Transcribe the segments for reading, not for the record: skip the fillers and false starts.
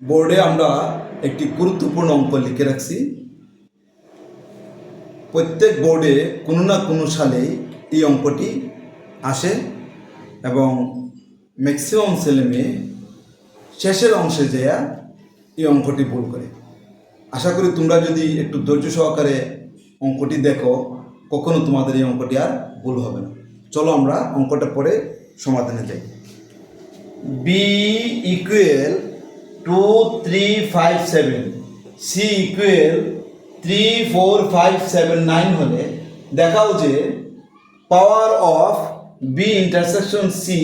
বোর্ডে আমরা একটি গুরুত্বপূর্ণ অঙ্ক লিখে রাখছি। প্রত্যেক বোর্ডে কোনো না কোনো সালেই এই অঙ্কটি আসে এবং ম্যাক্সিমাম ছেলেমেয়ে শেষের অংশে যেয়া এই অঙ্কটি ভুল করে। আশা করি তোমরা যদি একটু ধৈর্য সহকারে অঙ্কটি দেখো, কখনো তোমাদের এই অঙ্কটি আর ভুল হবে না। চলো আমরা অঙ্কটা পরে সমাধানে যাই। বি ইকুয়াল 2 3 5 7, সি ইকুয়াল 3 4 5 7 9 হলে দেখাও যে power of B intersection C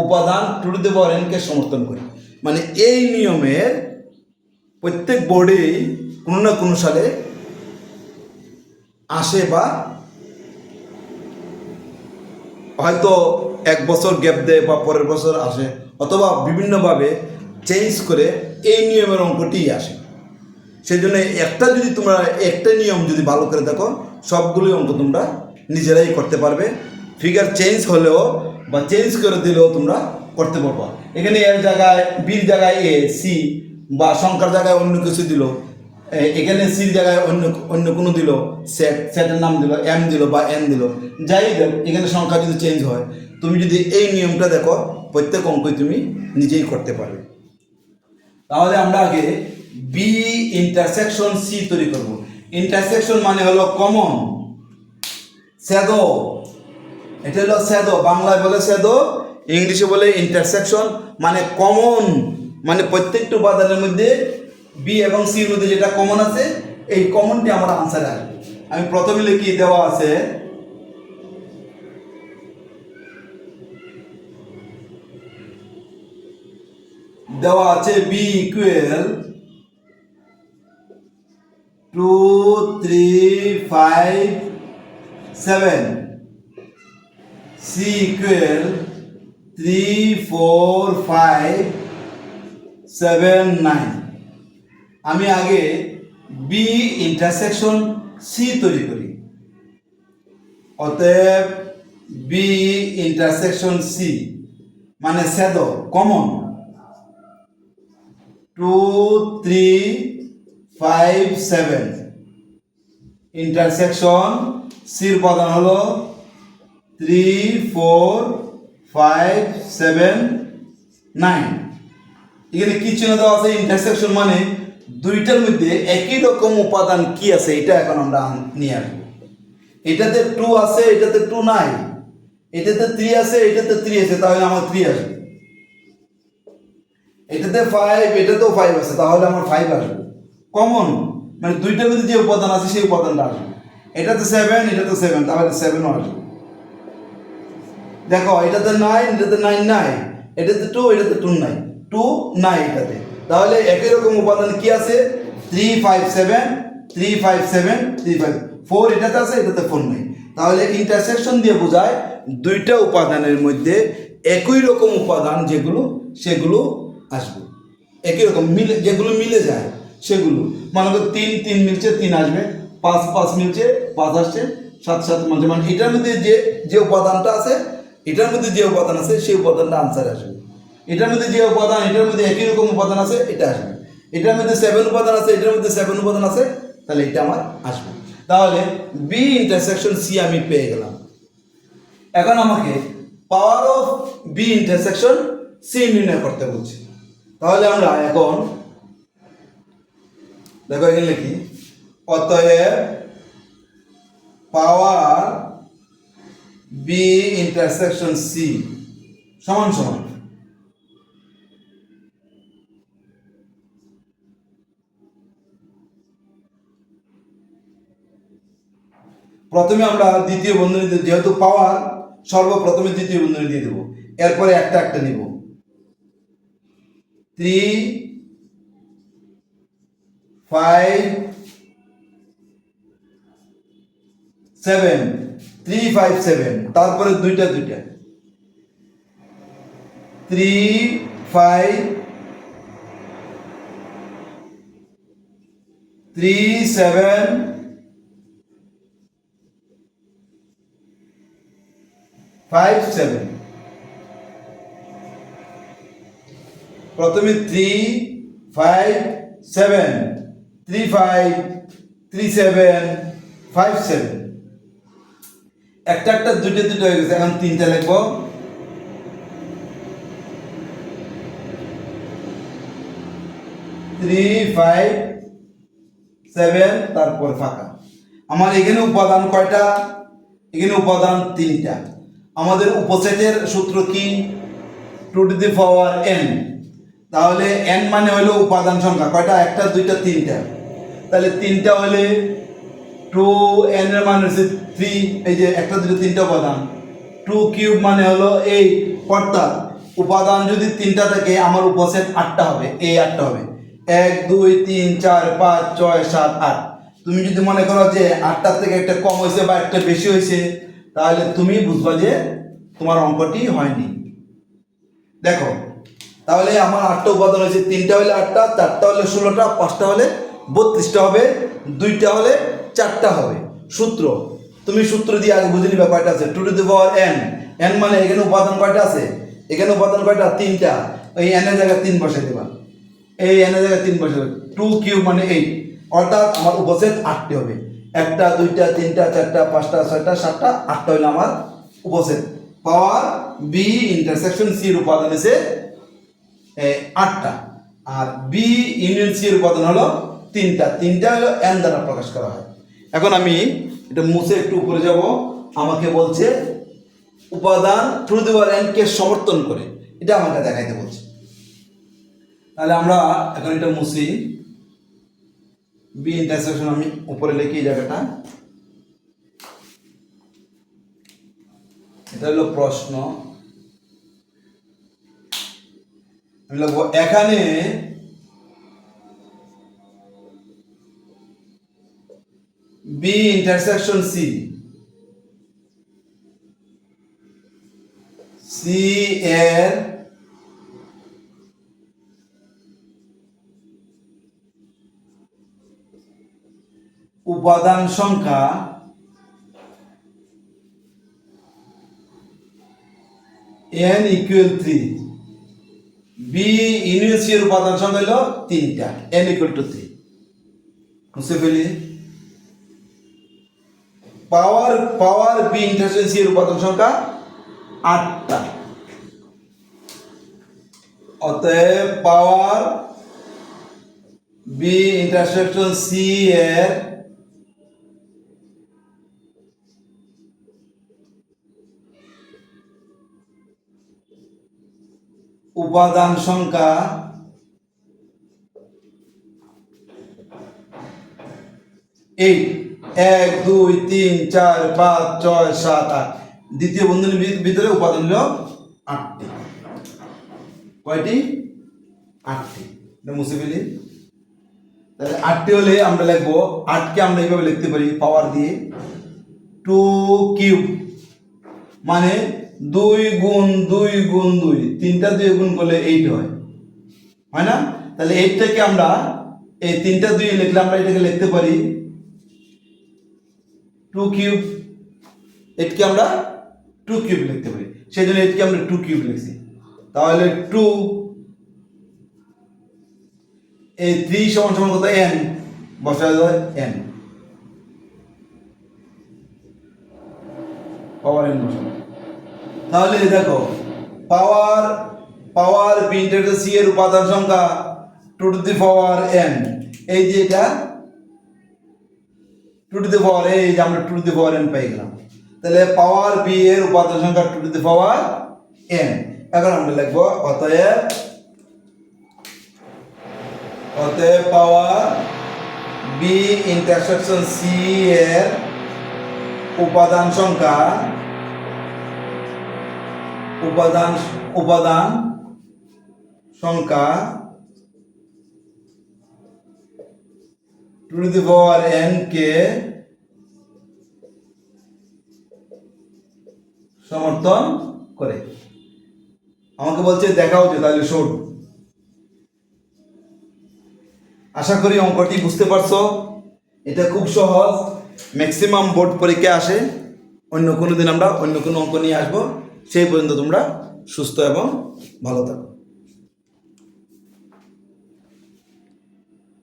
উপাদান two to the power N K সমর্থন করে। মানে এই নিয়মের প্রত্যেক বোর্ডেই কোনো না কোনো সালে আসে বা হয়তো এক বছর গ্যাপ দেয় বা পরের বছর আসে, অথবা বিভিন্নভাবে চেঞ্জ করে এই নিয়মের অঙ্কটি আসে। সেই জন্য একটা নিয়ম যদি ভালো করে দেখো, সবগুলোই অঙ্ক তোমরা নিজেরাই করতে পারবে। ফিগার চেঞ্জ হলেও বা চেঞ্জ করে দিলেও তোমরা করতে পারবা। এখানে এর জায়গায় বির জায়গায় এ সি, বা সংখ্যার জায়গায় অন্য কিছু দিল, এখানে সির জায়গায় অন্য কোনো দিল, সেটের নাম দিল, এম দিল বা এন দিল, যাই দেব, এখানে সংখ্যা যদি চেঞ্জ হয়, তুমি যদি এই নিয়মটা দেখো, প্রত্যেক অঙ্কই তুমি নিজেই করতে পারবে। তাহলে আমরা আগে বি ইন্টারসেকশন সি তৈরি করব। ইন্টারসেকশন মানে হলো কমন, শ্যাডো। এটা হলো শ্যাডো, বাংলায় বলে শ্যাডো, ইংলিশে বলে ইন্টারসেকশন। মানে কমন, মানে প্রত্যেকটা উপাদানের মধ্যে বি এবং সির মধ্যে যেটা কমন আছে, এই কমনটি আমার আনসারে আসবে। আমি প্রথমে লিখি, দেওয়া আছে বি ইকুয়াল 2 3 5 7, সি ইকুয়াল 3 4 5 7 9। আমি আগে বি ইন্টারসেকশন সি তৈরি করি। অতএব বি ইন্টারসেকশন সি মানে শ্যাডো, কমন, 2 3 5 7, ইন্টারসেকশন সির উপাদান হলো 3 4 5 7 9। এখানে কি চিহ্ন দেওয়া আছে? ইন্টারসেকশন মানে দুইটার মধ্যে একই রকম উপাদান কি আছে, এটা এখন আমরা নিয়ে আসবো। এটাতে 2 আছে, এটাতে 2 নাই, এটাতে 3 আছে, এটাতে 3 আছে, তাহলে আমার 3 আসবে। এটাতে 5, এটাতেও 5 আছে, তাহলে আমার 5 আসবে। কমন মানে দুইটার মধ্যে যে উপাদান আছে সেই উপাদানটা আসবে। এটাতে 7, এটাতে 7, তাহলে 7ও আসবে। দেখো, এটাতে 9, এটাতে 9 নাই, এটাতে 2, এটাতে 2 নাই, 2 নাই এটাতে, তাহলে একই রকম উপাদান কি আছে? 3 5 7 3 5 7 3 5 4, এটাতে আছে, এটাতে 4 নাই। তাহলে ইন্টারসেকশন দিয়ে বোঝায় দুইটা উপাদানের মধ্যে একই রকম উপাদান যেগুলো, সেগুলো আসবে। একই রকম মিলে, যেগুলো মিলে যায় সেগুলো, মনে করো 3 3 মিলছে 3 আসবে, 5 5 মিলছে 5 আসছে, 7 7 মিলছে, মানে এটার মধ্যে যে উপাদানটা আছে, এটার মধ্যে যে উপাদান আছে সেই উপাদানটা আনসার আসবে। এটার মধ্যে যে উপাদান, এটার মধ্যে একই রকম উপাদান আছে, এটা আসবে। এটার মধ্যে 7 উপাদান আছে, এটার মধ্যে 7 উপাদান আছে, তাহলে এটা আমার আসবে। তাহলে বি ইন্টারসেকশন সি আমি পেয়ে গেলাম। এখন আমাকে power of B intersection C নির্ণয় করতে বলছি। তাহলে আমরা এখন দেখো, এখানে লিখি, অতএব পাওয়ার বি ইন্টারসেকশন সি সমান সমান প্রথমে আমরা দ্বিতীয় বন্ধনী, যেহেতু পাওয়ার সর্বপ্রথমে দ্বিতীয় বন্ধনী দিয়ে দেবো, এরপরে একটা একটা নিব। 3 5 7, 3 5 7, তারপরে দুইটা 3 5 3 7 5 7। প্রথমে 3 5 7 একটা দুটো দুটো হয়ে গেছে, এখন তিনটা লিখবো। 3 5 7 তারপর ফাঁকা। আমার এখানে উপাদান কয়টা? এখানে উপাদান তিনটা। আমাদের উপসেটের সূত্র কি? 2 টু দি পাওয়ার n। তাহলে n মানে হলো উপাদান সংখ্যা কয়টা? একটা দুইটা তিনটা। তাহলে তিনটা হলে 2n এর মান হচ্ছে 3, এই যে একটা দুটো তিনটা উপাদান। 2 কিউব মানে হলো 8, অর্থাৎ উপাদান যদি তিনটা থাকে আমার উপসেট 8টা হবে, এই 8টা হবে। 1 2 3 4 5 6 7 8। তুমি যদি মনে করো যে 8টার থেকে একটা কম হয়েছে বা একটা বেশি হয়েছে, তাহলে তুমি বুঝবা যে তোমার অঙ্কটি হয়নি। দেখো, তাহলে আমার 8টা উপাদান হয়েছে, 3টা হলে 8টা, 4টা হলে 16টা, 5টা হলে 32টা হবে, 2টা হলে 4টা হবে। সূত্র তুমি সূত্র দিয়ে আগে বুঝে নিবা কয়টা আছে। 2 to the power n, n মানে এখানে উপাদান কয়টা আছে? এখানে উপাদান কয়টা? 3টা। এই n এর জায়গায় 3 বসাই দেবা, এই n এর জায়গায় 3 বসাই দেবা। 2 কিউব মানে 8, অর্থাৎ আমার উপসেট 8টি হবে। একটা দুইটা তিনটা চারটা পাঁচটা ছয়টা সাতটা, 8টা হলো আমার উপসেট। পাওয়ার বি ইন্টারসেকশন সি এর উপাদান আছে 8টা, আর বি ইউনিয়ন সি এর উপাদান হলো 3টা। 3টা হলো n দ্বারা প্রকাশ করা হয়। এখন আমি এটা মুছে একটু উপরে যাব। আমাকে বলছে উপাদান 2 টু দি পাওয়ার n কে সমর্থন করে, এটা আমাকে দেখাইতে বলছে। তাহলে আমরা এখন এটা মুছি। বি ইন্টারসেকশন আমি উপরে লিখি এই জায়গাটা। এটা হলো প্রশ্ন। আমি লিখবো এখানে বি ইন্টারসেকশন সি, সি এর উপাদান সংখ্যা n equal 3। B union C এর উপাদান সংখ্যা হলো 3টা, n ইকুয়াল টু 3। মুছে ফেলি। পাওয়ার বি ইন্টারসেকশন সি এর উপাদান সংখ্যা 8টা। অতএব পাওয়ার বি ইন্টারসেকশন সি এর উপাদান সংখ্যা 8। 1 2 3 4 5 6 7 8। দ্বিতীয় বন্ধনীর ভিতরে উপাদান হলো 8টি। কয়টি? 8টি। এটা মুছে ফেলি। তাহলে 8টি হলে আমরা লিখবো, 8কে আমরা এইভাবে লিখতে পারি পাওয়ার দিয়ে 2 কিউব মানে 2 গুণ 2 গুণ 2, 3টা 2 গুণ করলে 8 হয়, হয় না? তাহলে 8টাকে আমরা এই 3টা 2 লিখলে আমরা এটাকে লিখতে পারি 2 কিউব। 8কে আমরা 2 কিউব লিখতে পারি, সেই জন্য 8কে আমরা 2 কিউব লিখছি। তাহলে 2 এই 3 সমান সমান কত? n বসায় দেয় n, পাওয়ার n বসানো। তাহলে দেখো পাওয়ার বি ইন্টারসেকশন সি এর উপাদান সংখ্যা 2 টু দি পাওয়ার n। এই যে এটা 2 টু দি পাওয়ার, এই যে আমরা 2 টু দি পাওয়ার n পেয়ে গেলাম। তাহলে পাওয়ার বি এর উপাদান সংখ্যা 2 টু দি পাওয়ার n। এখন আমরা লিখবো অতএব পাওয়ার বি ইন্টারসেকশন সি এর উপাদান সংখ্যা 2 টু দি পাওয়ার n কে সমর্থন করে। আমাকে বলছে দেখাও যে, তাহলে শোন। আশা করি অঙ্কটি বুঝতে পারছো। এটা খুব সহজ, ম্যাক্সিমাম বোর্ড পরীক্ষায় আসে। অন্য কোনো দিন আমরা অন্য কোনো অঙ্ক নিয়ে আসবো। সেই পর্যন্ত তোমরা সুস্থ এবং ভালো থাকো।